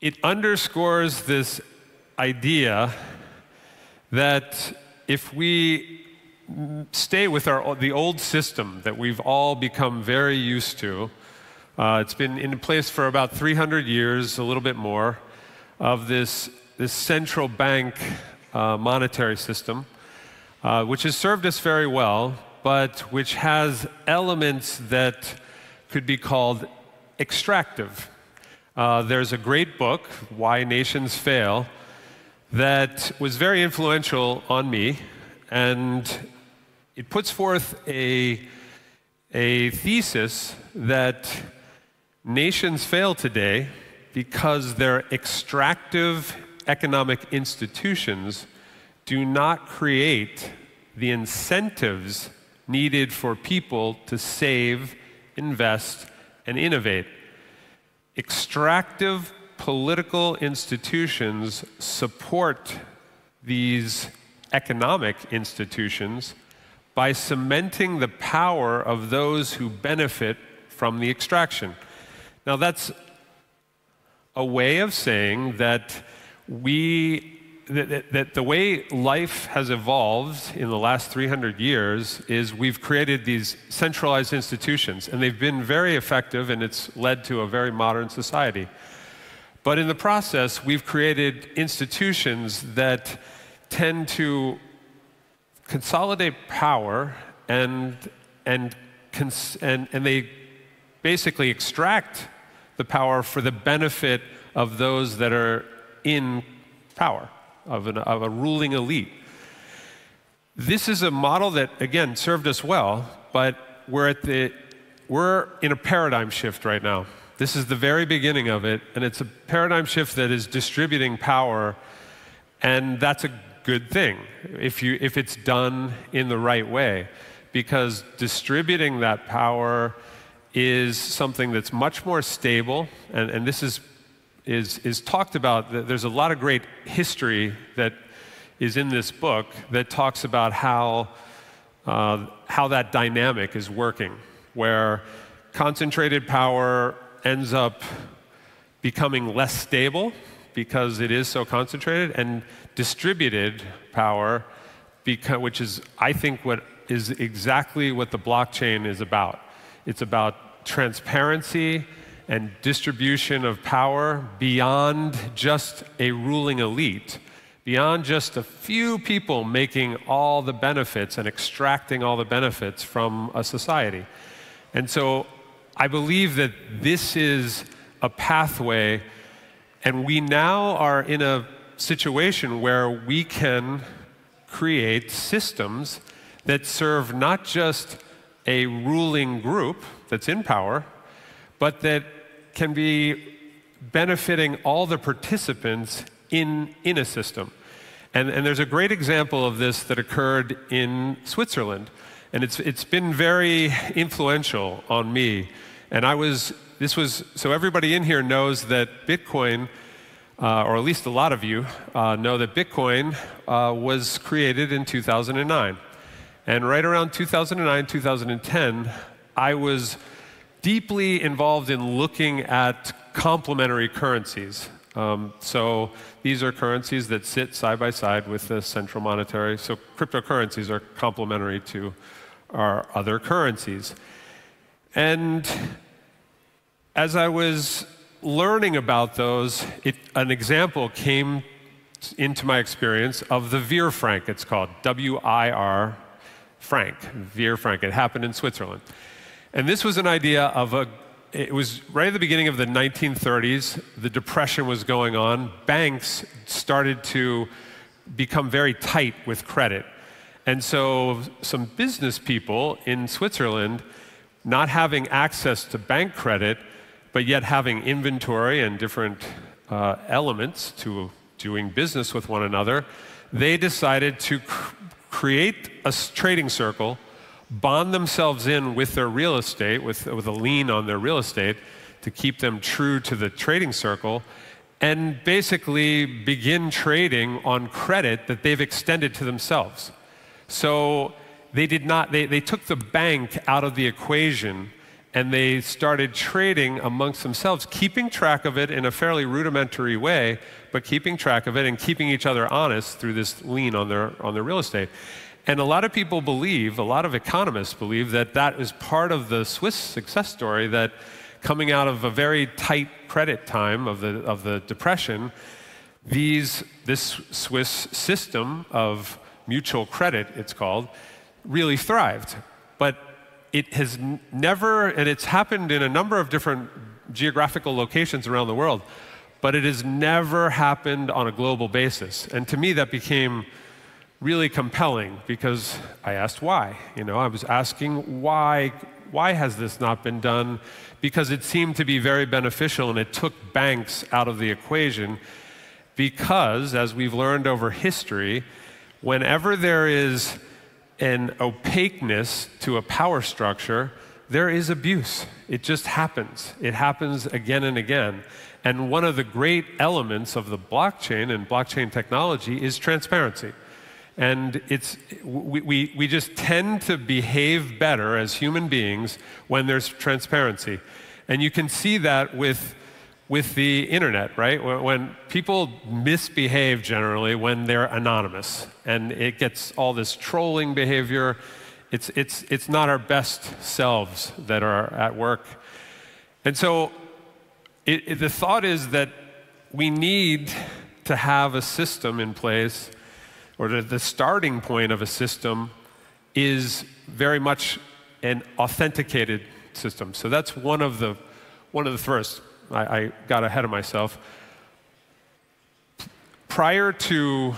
it underscores this idea that if we stay with the old system that we've all become very used to, it's been in place for about 300 years, a little bit more, of this central bank monetary system, which has served us very well, but which has elements that could be called extractive. There's a great book, Why Nations Fail, that was very influential on me, and it puts forth a thesis that nations fail today because their extractive economic institutions do not create the incentives needed for people to save, invest, and innovate. Extractive political institutions support these economic institutions by cementing the power of those who benefit from the extraction. Now, that's a way of saying that that the way life has evolved in the last 300 years is we've created these centralized institutions, and they've been very effective, and it's led to a very modern society. But in the process, we've created institutions that tend to consolidate power, and they basically extract the power for the benefit of those that are in power, of a ruling elite. This is a model that, again, served us well, but we're in a paradigm shift right now. This is the very beginning of it, and it's a paradigm shift that is distributing power, and that's a good thing if it's done in the right way, because distributing that power is something that's much more stable, and this is talked about. There's a lot of great history that is in this book that talks about how that dynamic is working, where concentrated power ends up becoming less stable because it is so concentrated, and distributed power, which is, I think, what is exactly what the blockchain is about. It's about transparency and distribution of power beyond just a ruling elite, beyond just a few people making all the benefits and extracting all the benefits from a society. And so I believe that this is a pathway, and we now are in a situation where we can create systems that serve not just a ruling group that's in power, but that can be benefiting all the participants in a system. And there's a great example of this that occurred in Switzerland, and it's been very influential on me. And so everybody in here knows that Bitcoin, or at least a lot of you know that Bitcoin was created in 2009. And right around 2009, 2010, I was deeply involved in looking at complementary currencies. So these are currencies that sit side by side with the central monetary. So cryptocurrencies are complementary to our other currencies. And as I was learning about those, an example came into my experience of the Wir franc. It's called W-I-R franc, Wir franc. It happened in Switzerland. And this was an idea it was right at the beginning of the 1930s. The Depression was going on. Banks started to become very tight with credit. And so some business people in Switzerland, not having access to bank credit, but yet having inventory and different elements to doing business with one another, they decided to create a trading circle, bond themselves in with their real estate, with a lien on their real estate, to keep them true to the trading circle, and basically begin trading on credit that they've extended to themselves. So they took the bank out of the equation and they started trading amongst themselves, keeping track of it in a fairly rudimentary way, but keeping track of it and keeping each other honest through this lien on their real estate. And a lot of people believe, a lot of economists believe, that that is part of the Swiss success story, that coming out of a very tight credit time of the Depression, this Swiss system of mutual credit, it's called, really thrived. But it has never, and it's happened in a number of different geographical locations around the world, but it has never happened on a global basis. And to me, that became really compelling, because I asked why. I was asking why has this not been done? Because it seemed to be very beneficial, and it took banks out of the equation, because, as we've learned over history, whenever there is an opaqueness to a power structure, there is abuse. It just happens. It happens again and again. And one of the great elements of the blockchain and blockchain technology is transparency. And we just tend to behave better as human beings when there's transparency. And you can see that with the internet, right? When people misbehave generally when they're anonymous, and it gets all this trolling behavior, it's not our best selves that are at work. And so the thought is that we need to have a system in place, or the starting point of a system is very much an authenticated system. So that's one of the first. I got ahead of myself. Prior to,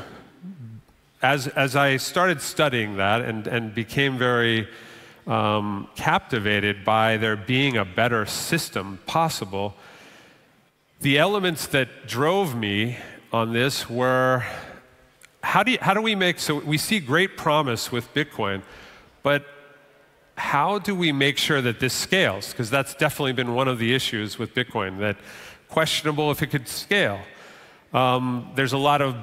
as I started studying that and became very captivated by there being a better system possible, the elements that drove me on this were, how do we make, so we see great promise with Bitcoin, but how do we make sure that this scales? Because that's definitely been one of the issues with Bitcoin, that questionable if it could scale. There's a lot of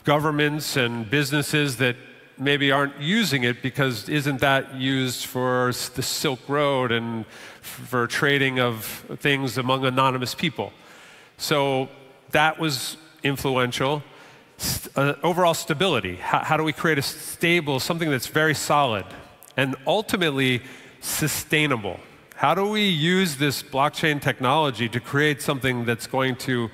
governments and businesses that maybe aren't using it, because isn't that used for the Silk Road and for trading of things among anonymous people? So that was influential. Overall stability. How do we create a stable, something that's very solid? And ultimately, sustainable. How do we use this blockchain technology to create something that's going to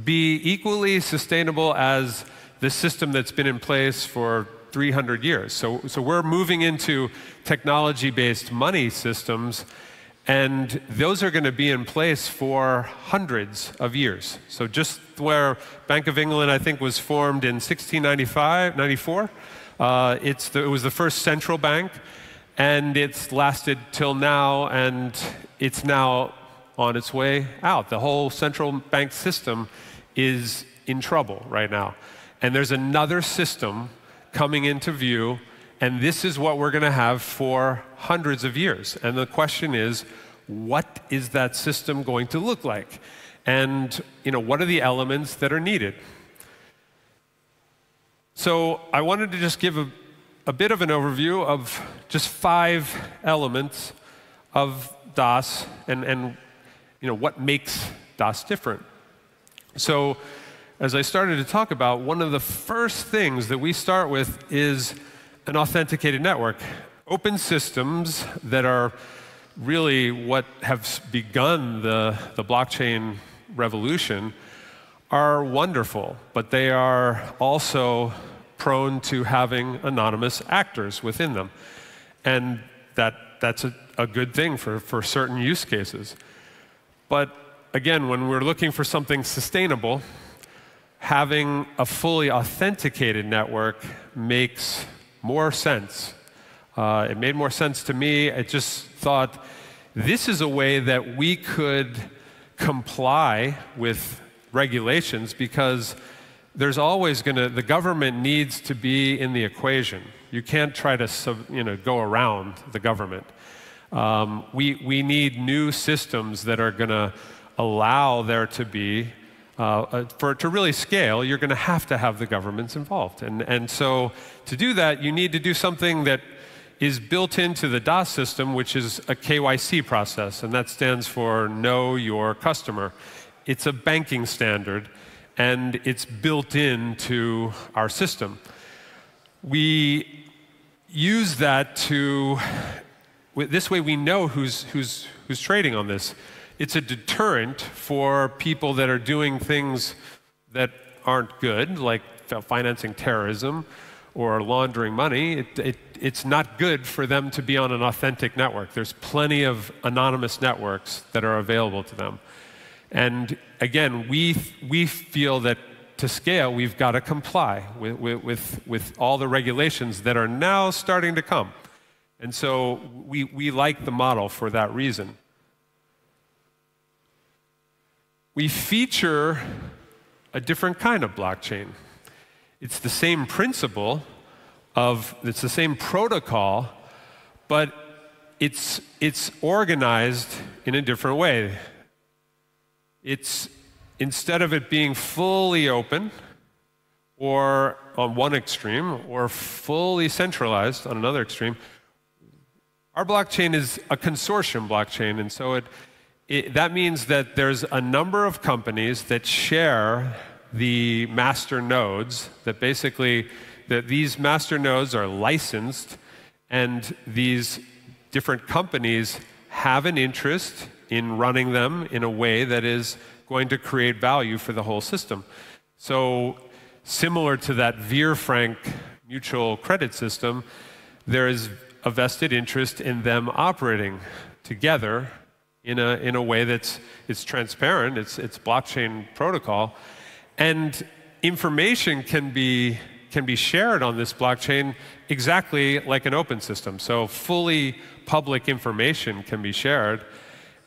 be equally sustainable as the system that's been in place for 300 years? So we're moving into technology-based money systems, and those are going to be in place for hundreds of years. So just where Bank of England, I think, was formed in 1694, it was the first central bank, and it's lasted till now, and it's now on its way out. The whole central bank system is in trouble right now. And there's another system coming into view, and this is what we're going to have for hundreds of years. And the question is, what is that system going to look like? And what are the elements that are needed? So I wanted to just give a bit of an overview of just 5 elements of DOS and what makes DOS different. So as I started to talk about, one of the first things that we start with is an authenticated network. Open systems that are really what have begun the blockchain revolution are wonderful, but they are also prone to having anonymous actors within them. And that's a good thing for certain use cases. But again, when we're looking for something sustainable, having a fully authenticated network makes more sense. It made more sense to me. I just thought this is a way that we could comply with regulations, because there's always the government needs to be in the equation. You can't try to go around the government. We need new systems that are going to allow there to be, for it to really scale, you're going to have the governments involved. And so to do that, you need to do something that is built into the DOS system, which is a KYC process, and that stands for Know Your Customer. It's a banking standard, and it's built into our system. We use that to, this way we know who's trading on this. It's a deterrent for people that are doing things that aren't good, like financing terrorism or laundering money. It's not good for them to be on an authentic network. There's plenty of anonymous networks that are available to them. And again, we feel that to scale, we've got to comply with all the regulations that are now starting to come. And so we like the model for that reason. We feature a different kind of blockchain. It's the same principle it's the same protocol, but it's organized in a different way. Instead of it being fully open, or on one extreme, or fully centralized on another extreme, our blockchain is a consortium blockchain, and so that means that there's a number of companies that share the master nodes, that basically these master nodes are licensed, and these different companies have an interest in running them in a way that is going to create value for the whole system. So similar to that Veer-Frank mutual credit system, there is a vested interest in them operating together in a way it's transparent, it's blockchain protocol, and information can be shared on this blockchain exactly like an open system. So fully public information can be shared,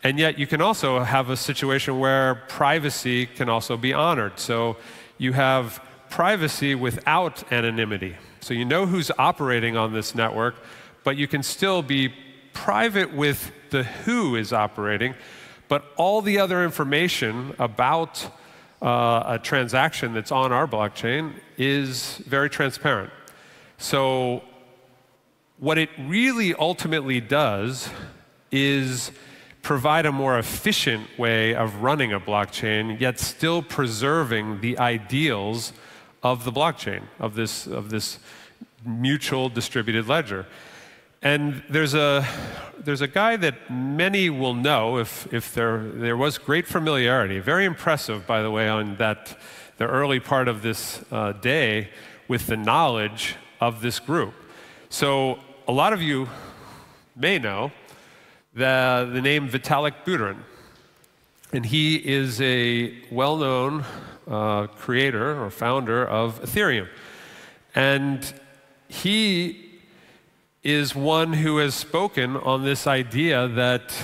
and yet you can also have a situation where privacy can also be honored. So you have privacy without anonymity. So you know who's operating on this network, but you can still be private with the who is operating, but all the other information about a transaction that's on our blockchain is very transparent. So what it really ultimately does is provide a more efficient way of running a blockchain, yet still preserving the ideals of the blockchain, of this mutual distributed ledger. And there's a guy that many will know if there was great familiarity, very impressive, by the way, on the early part of this day with the knowledge of this group. So a lot of you may know the name Vitalik Buterin. And he is a well-known creator or founder of Ethereum. And he is one who has spoken on this idea that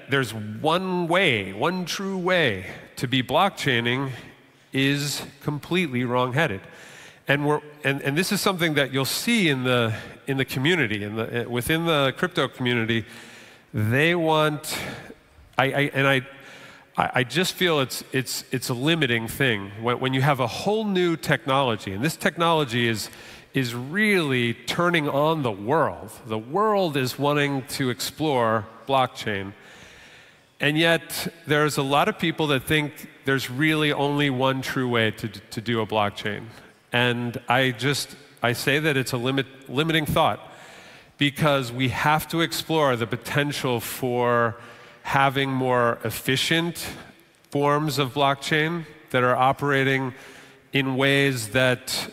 there's one way, one true way to be blockchaining is completely wrong-headed. And this is something that you'll see in the community, within the crypto community. They want, I just feel it's a limiting thing when you have a whole new technology, and this technology is really turning on the world. The world is wanting to explore blockchain, and yet there's a lot of people that think there's really only one true way to do a blockchain. And I say that it's a limiting thought, because we have to explore the potential for having more efficient forms of blockchain that are operating in ways that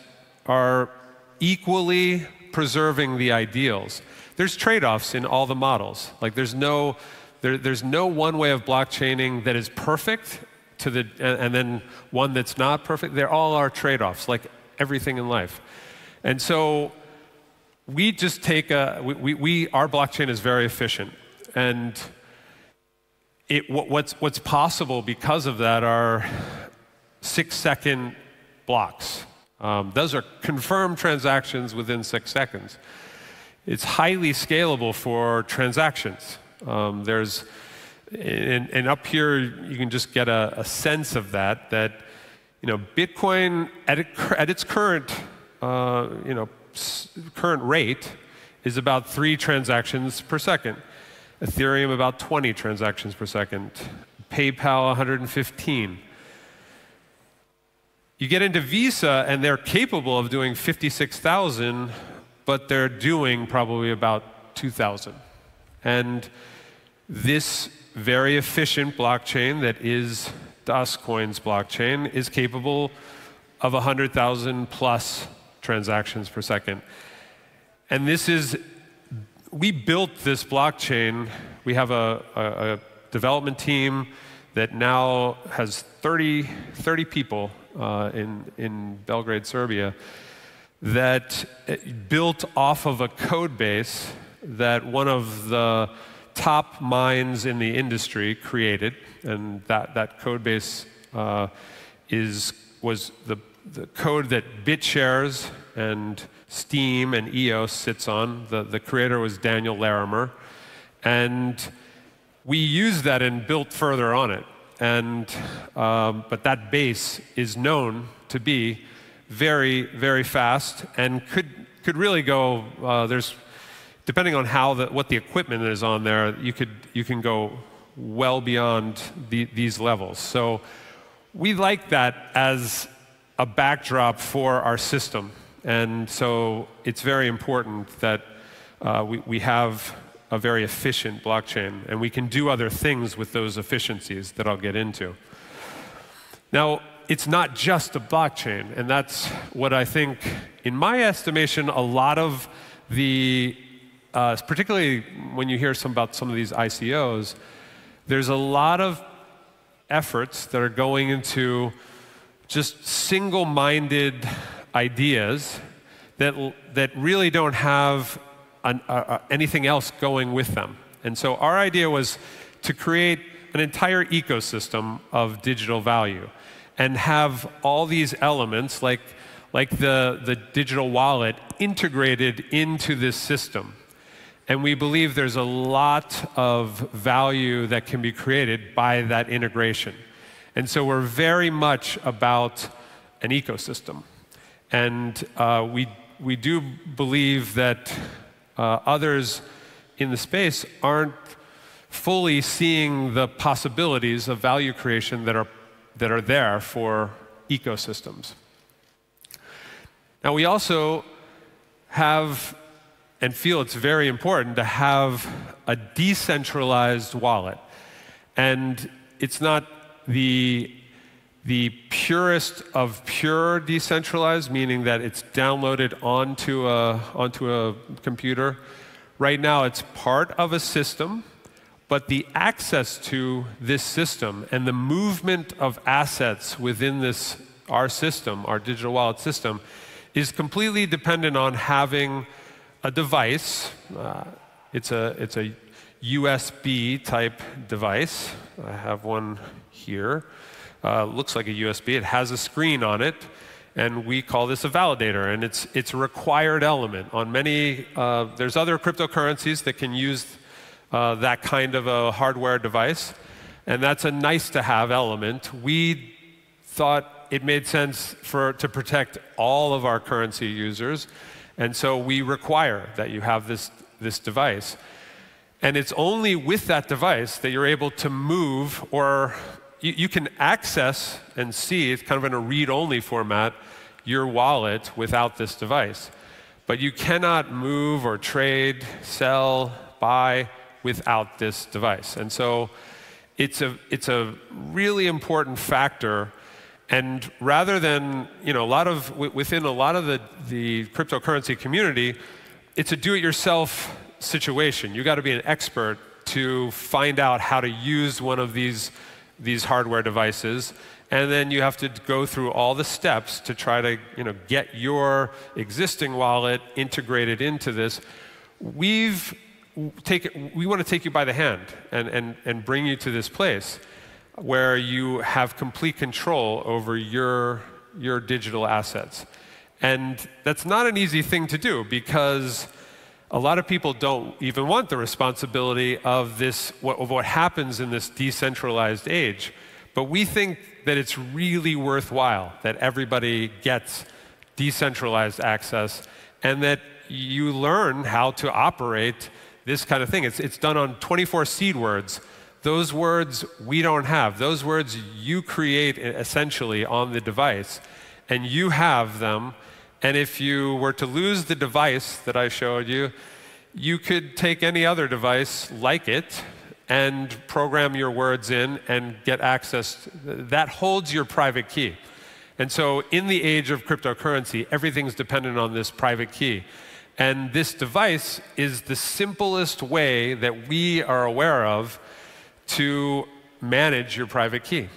are equally preserving the ideals. There's trade-offs in all the models. Like there's no one way of blockchaining that is perfect and then one that's not perfect. There all are trade-offs, like everything in life. And so we just take our blockchain is very efficient, and what's possible because of that are 6-second blocks. Those are confirmed transactions within 6 seconds. It's highly scalable for transactions. And up here you can just get a sense of that Bitcoin at its current current rate is about 3 transactions per second. Ethereum about 20 transactions per second. PayPal 115. You get into Visa, and they're capable of doing 56,000, but they're doing probably about 2,000. And this very efficient blockchain that is Dustcoin's blockchain is capable of 100,000 plus transactions per second. And we built this blockchain. We have a development team that now has 30 people in Belgrade, Serbia, that built off of a code base that one of the top minds in the industry created, and that code base was the code that BitShares and Steem and EOS sits on. The creator was Daniel Larimer, and we used that and built further on it. But that base is known to be very, very fast and could really go. Depending on what the equipment is on there, you can go well beyond these levels. So we like that as a backdrop for our system, and so it's very important that we have a very efficient blockchain, and we can do other things with those efficiencies that I'll get into. Now, it's not just a blockchain, and that's what I think, in my estimation, a lot of the, particularly when you hear about some of these ICOs, there's a lot of efforts that are going into just single-minded ideas that really don't have anything else going with them. And so our idea was to create an entire ecosystem of digital value and have all these elements, like the digital wallet, integrated into this system. And we believe there's a lot of value that can be created by that integration. And so we're very much about an ecosystem. And we do believe that others in the space aren't fully seeing the possibilities of value creation that are there for ecosystems. Now, we also have and feel it's very important to have a decentralized wallet. And it's not the purest of pure decentralized, meaning that it's downloaded onto a computer. Right now, it's part of a system, but the access to this system and the movement of assets within our system, our digital wallet system, is completely dependent on having a device. It's a USB type device. I have one here. Looks like a USB. It has a screen on it, and we call this a validator. And it's a required element on many. There's other cryptocurrencies that can use that kind of a hardware device, and that's a nice-to-have element. We thought it made sense to protect all of our currency users, and so we require that you have this device. And it's only with that device that you're able to move, or you can access and see, it's kind of in a read-only format, your wallet without this device. But you cannot move or trade, sell, buy without this device. And so it's a really important factor. And rather than, within a lot of the cryptocurrency community, it's a do-it-yourself situation. You got to be an expert to find out how to use one of these hardware devices, and then you have to go through all the steps to try to get your existing wallet integrated into this. We want to take you by the hand and bring you to this place where you have complete control over your digital assets. And that's not an easy thing to do, because a lot of people don't even want the responsibility of what happens in this decentralized age. But we think that it's really worthwhile that everybody gets decentralized access, and that you learn how to operate this kind of thing. It's done on 24 seed words. Those words we don't have. Those words you create essentially on the device, and you have them. And if you were to lose the device that I showed you, you could take any other device like it and program your words in and get access. That holds your private key. And so in the age of cryptocurrency, everything's dependent on this private key. And this device is the simplest way that we are aware of to manage your private key.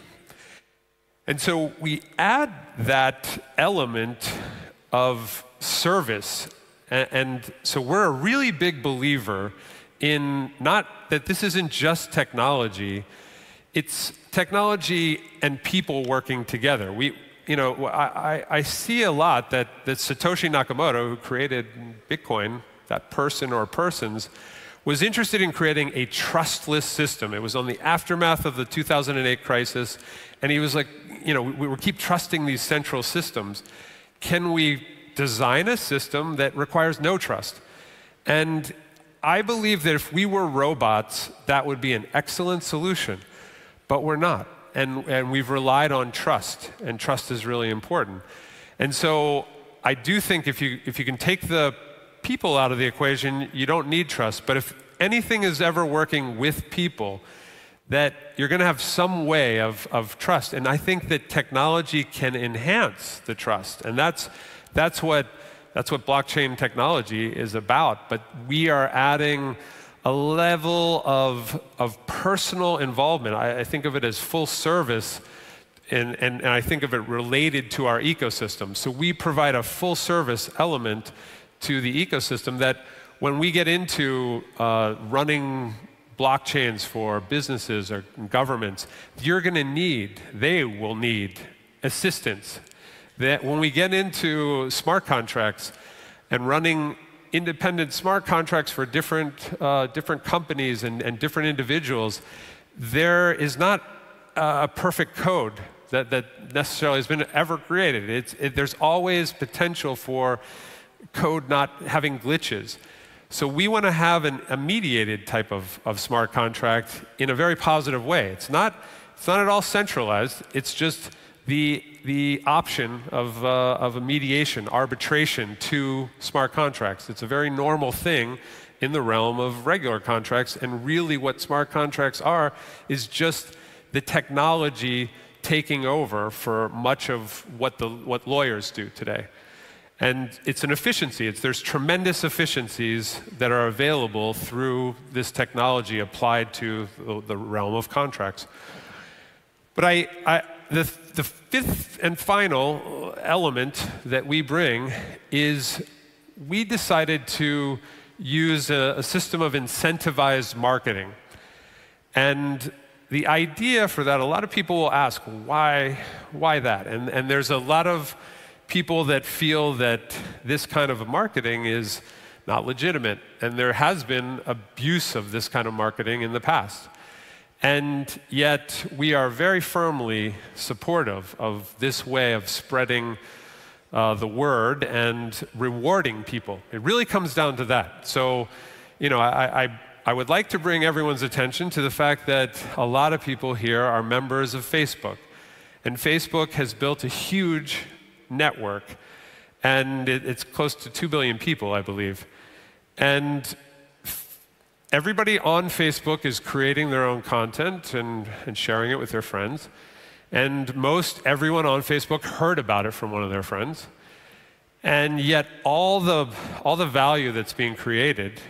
And so we add that element of service. And so we're a really big believer in not that this isn't just technology, it's technology and people working together. I see a lot that Satoshi Nakamoto, who created Bitcoin, that person or persons, was interested in creating a trustless system. It was on the aftermath of the 2008 crisis, and he was like, we keep trusting these central systems. Can we design a system that requires no trust? And I believe that if we were robots, that would be an excellent solution, but we're not. And we've relied on trust, and trust is really important. And so I do think if you can take the people out of the equation, you don't need trust. But if anything is ever working with people, that you're going to have some way of trust. And I think that technology can enhance the trust. And that's what blockchain technology is about. But we are adding a level of personal involvement. I think of it as full service, and I think of it related to our ecosystem. So we provide a full service element to the ecosystem that when we get into running blockchains for businesses or governments, they will need assistance. That when we get into smart contracts and running independent smart contracts for different companies and different individuals, there is not a perfect code that necessarily has been ever created. There's always potential for code not having glitches. So we want to have a mediated type of smart contract in a very positive way. It's not at all centralized. It's just the option of a mediation, arbitration to smart contracts. It's a very normal thing in the realm of regular contracts, and really what smart contracts are is just the technology taking over for much of what lawyers do today. And it's an efficiency. There's tremendous efficiencies that are available through this technology applied to the realm of contracts. But the fifth and final element that we bring is we decided to use a system of incentivized marketing. And the idea for that, a lot of people will ask, why that? And there's a lot of people that feel that this kind of marketing is not legitimate. And there has been abuse of this kind of marketing in the past. And yet, we are very firmly supportive of this way of spreading the word and rewarding people. It really comes down to that. So, I would like to bring everyone's attention to the fact that a lot of people here are members of Facebook. And Facebook has built a huge network, and it's close to 2 billion people, I believe. And everybody on Facebook is creating their own content and sharing it with their friends. And most everyone on Facebook heard about it from one of their friends. And yet all the value that's being created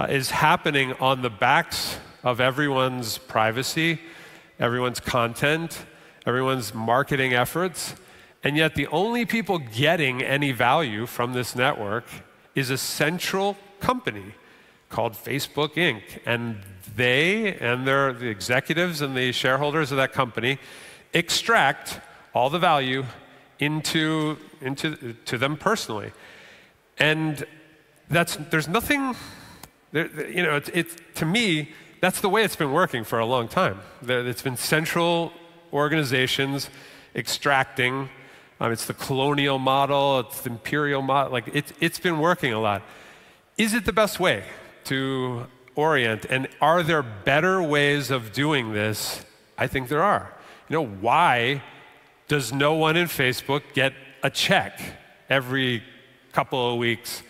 is happening on the backs of everyone's privacy, everyone's content, everyone's marketing efforts. And yet the only people getting any value from this network is a central company called Facebook Inc. And they and the executives and the shareholders of that company extract all the value to them personally. And there's nothing, to me, that's the way it's been working for a long time. It's been central organizations extracting It's the colonial model, it's the imperial model. Like it's been working a lot. Is it the best way to orient? And are there better ways of doing this? I think there are. Why does no one in Facebook get a check every couple of weeks?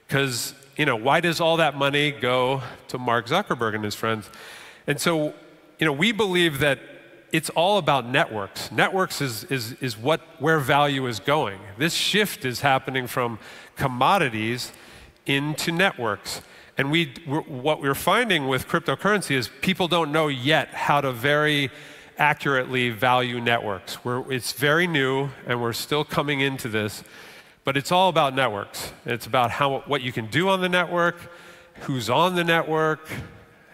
Because, why does all that money go to Mark Zuckerberg and his friends? And so, we believe that it's all about networks. Networks is where value is going. This shift is happening from commodities into networks. And what we're finding with cryptocurrency is people don't know yet how to very accurately value networks. It's very new, and we're still coming into this, but it's all about networks. It's about what you can do on the network, who's on the network,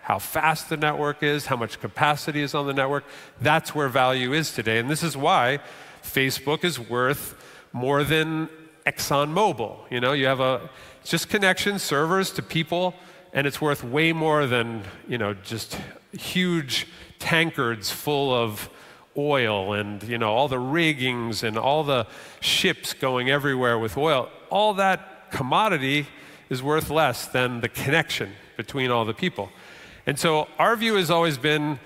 how fast the network is, how much capacity is on the network. That's where value is today, and this is why Facebook is worth more than ExxonMobil. You have just connection servers to people, and it's worth way more than just huge tankards full of oil and all the riggings and all the ships going everywhere with oil. All that commodity is worth less than the connection between all the people. And so our view has always been,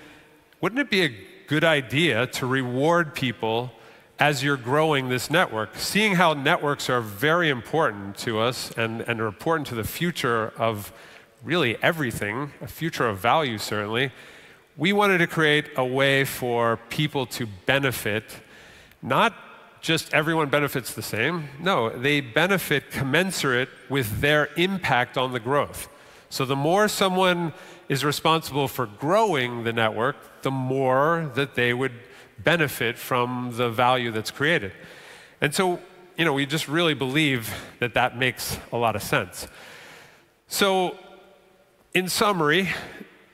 wouldn't it be a good idea to reward people as you're growing this network? Seeing how networks are very important to us and are important to the future of really everything, a future of value certainly, we wanted to create a way for people to benefit. Not just everyone benefits the same. No, they benefit commensurate with their impact on the growth. So the more someone is responsible for growing the network, the more that they would benefit from the value that's created. And so, we just really believe that that makes a lot of sense. So, in summary,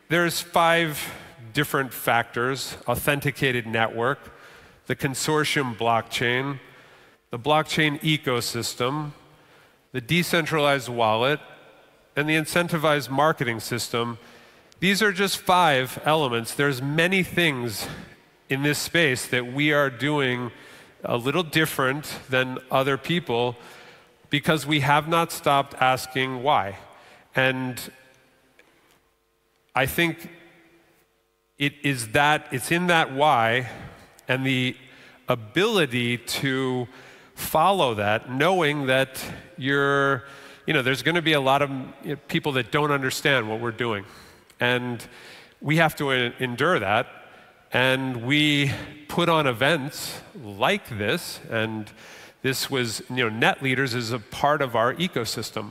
there's 5 different factors: authenticated network, the consortium blockchain, the blockchain ecosystem, the decentralized wallet, and the incentivized marketing system. These are just 5 elements. There's many things in this space that we are doing a little different than other people because we have not stopped asking why. And I think it's in that why and the ability to follow that, knowing that there's going to be a lot of people that don't understand what we're doing. And we have to endure that. And we put on events like this, and this was, NetLeaders is a part of our ecosystem.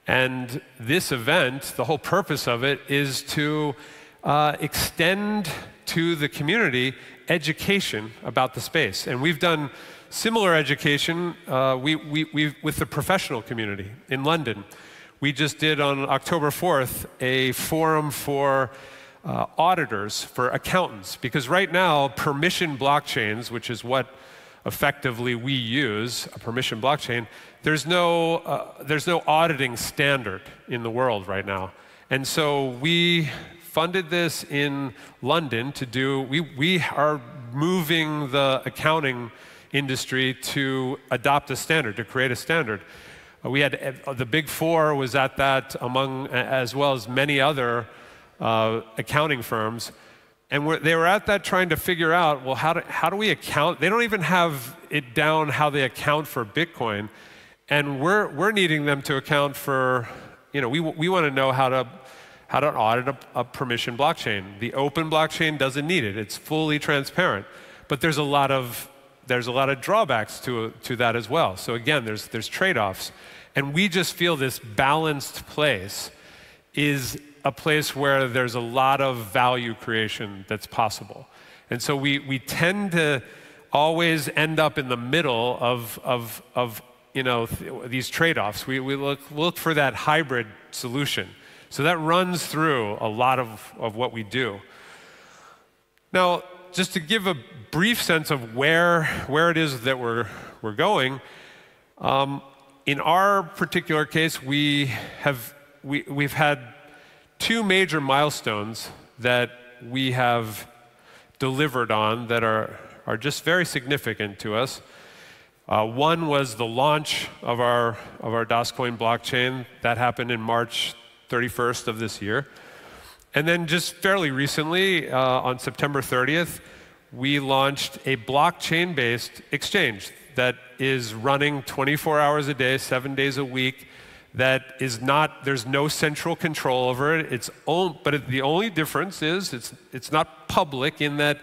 And this event, the whole purpose of it is to extend to the community education about the space. And we've done similar education with the professional community in London. We just did on October 4th a forum for auditors, for accountants, because right now permission blockchains, which is what effectively we use, a permission blockchain, there's no auditing standard in the world right now. And so we funded this in London to do, we are moving the accounting industry to adopt a standard, to create a standard. We had, the Big Four was at that as well as many other accounting firms. And they were at that trying to figure out, well, how do we account? They don't even have it down how they account for Bitcoin. And we're needing them to account for, we want to know how to audit a permission blockchain. The open blockchain doesn't need it. It's fully transparent. But there's a lot of drawbacks to that as well. So again, there's trade-offs. And we just feel this balanced place is a place where there's a lot of value creation that's possible. And so we tend to always end up in the middle of these trade-offs. We look for that hybrid solution. So that runs through a lot of what we do. Now, just to give a brief sense of where it is that we're going, in our particular case, we've had 2 major milestones that we have delivered on that are just very significant to us. One was the launch of our DasCoin blockchain. That happened in March 31st of this year. And then just fairly recently, on September 30th, we launched a blockchain-based exchange that is running 24 hours a day, 7 days a week. That is not, there's no central control over it. But the only difference is it's not public in that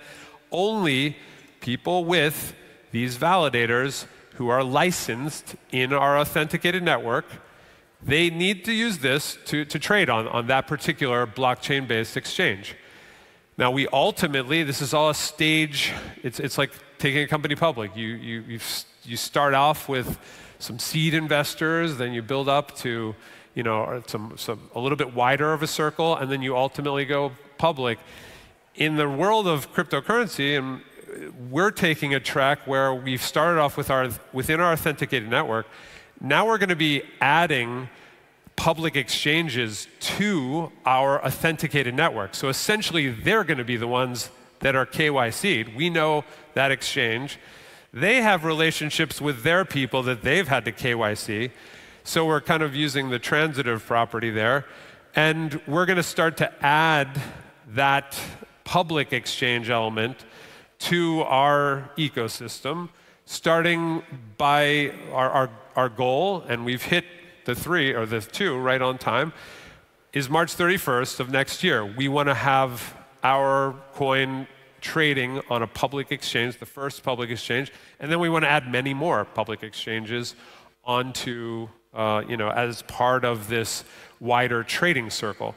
only people with these validators who are licensed in our authenticated network, they need to use this to trade on that particular blockchain-based exchange. Now, we ultimately, this is all a stage. It's like taking a company public. You start off with some seed investors, then you build up to, a little bit wider of a circle, and then you ultimately go public. In the world of cryptocurrency, and we're taking a track where we've started off within our authenticated network. Now we're going to be adding public exchanges to our authenticated network. So essentially, they're going to be the ones that are KYC'd. We know that exchange. They have relationships with their people that they've had to KYC. So we're kind of using the transitive property there. And we're going to start to add that public exchange element to our ecosystem, starting by our goal, and we've hit the 3 or the 2 right on time, is March 31st of next year. We want to have our coin trading on a public exchange, the first public exchange, and then we want to add many more public exchanges onto, as part of this wider trading circle.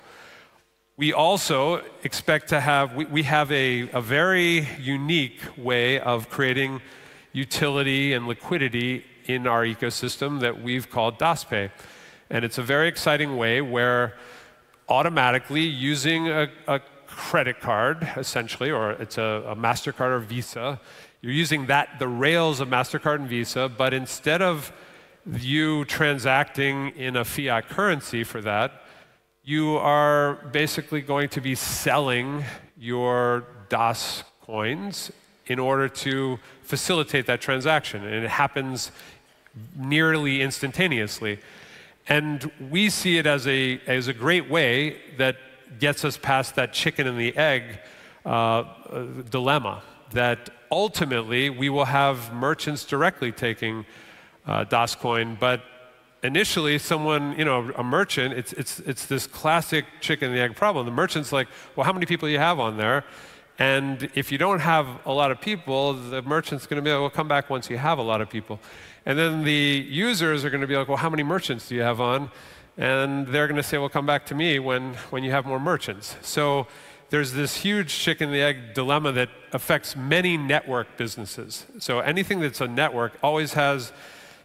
We also expect to have, we have a very unique way of creating utility and liquidity in our ecosystem that we've called DasPay. And it's a very exciting way where automatically using a credit card, essentially, or it's a MasterCard or Visa, you're using the rails of MasterCard and Visa, but instead of you transacting in a fiat currency for that, you are basically going to be selling your DAS coins in order to facilitate that transaction. And it happens nearly instantaneously. And we see it as a great way that gets us past that chicken and the egg dilemma, that ultimately we will have merchants directly taking DAS coin, but initially, someone, a merchant, it's this classic chicken and the egg problem. The merchant's like, well, how many people do you have on there? And if you don't have a lot of people, the merchant's going to be like, well, come back once you have a lot of people. And then the users are going to be like, well, how many merchants do you have on? And they're going to say, well, come back to me when you have more merchants. So there's this huge chicken and the egg dilemma that affects many network businesses. So anything that's a network always has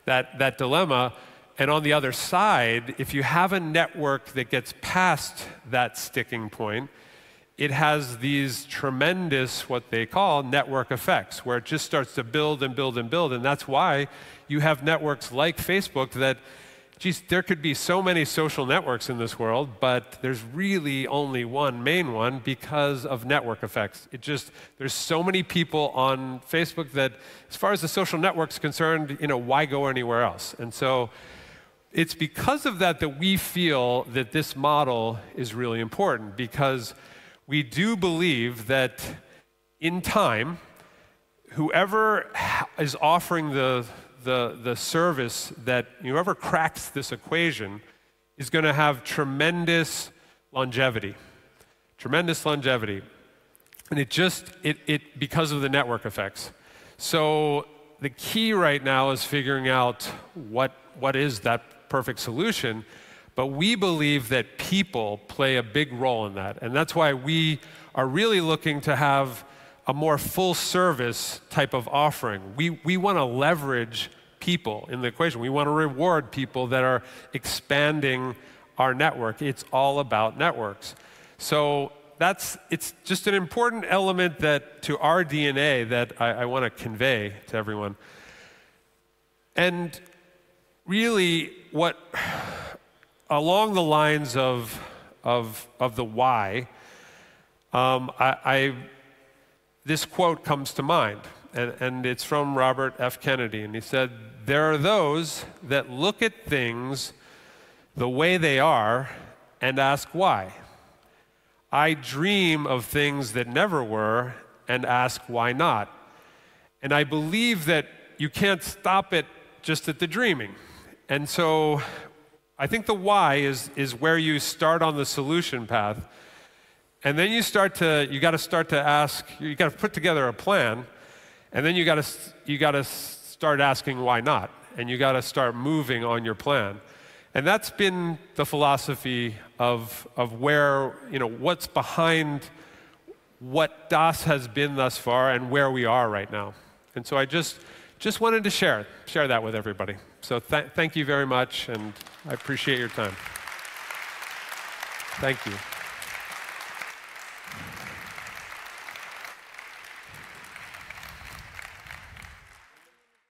that dilemma. And on the other side, if you have a network that gets past that sticking point, it has these tremendous, what they call network effects, where it just starts to build and build and build. And that's why you have networks like Facebook that, geez, there could be so many social networks in this world, but there's really only one main one because of network effects. There's so many people on Facebook that, as far as the social network's concerned, why go anywhere else? And so it's because of that that we feel that this model is really important, because we do believe that in time, whoever is offering the service, that whoever cracks this equation is going to have tremendous longevity. Tremendous longevity. And it because of the network effects. So the key right now is figuring out what is that perfect solution, but we believe that people play a big role in that. And that's why we are really looking to have a more full service type of offering. We want to leverage people in the equation. We want to reward people that are expanding our network. It's all about networks. So it's just an important element to our DNA that I want to convey to everyone. And really, along the lines of the why, this quote comes to mind. and it's from Robert F. Kennedy. And he said, "There are those that look at things the way they are and ask why. I dream of things that never were and ask why not. And I believe that you can't stop it just at the dreaming." And so I think the why is where you start on the solution path. And then you got to start to ask, you got to put together a plan, and then you got to start asking why not, and you got to start moving on your plan. And that's been the philosophy of where, what's behind what DOS has been thus far and where we are right now. And so I just wanted to share that with everybody. So thank you very much, and I appreciate your time. Thank you.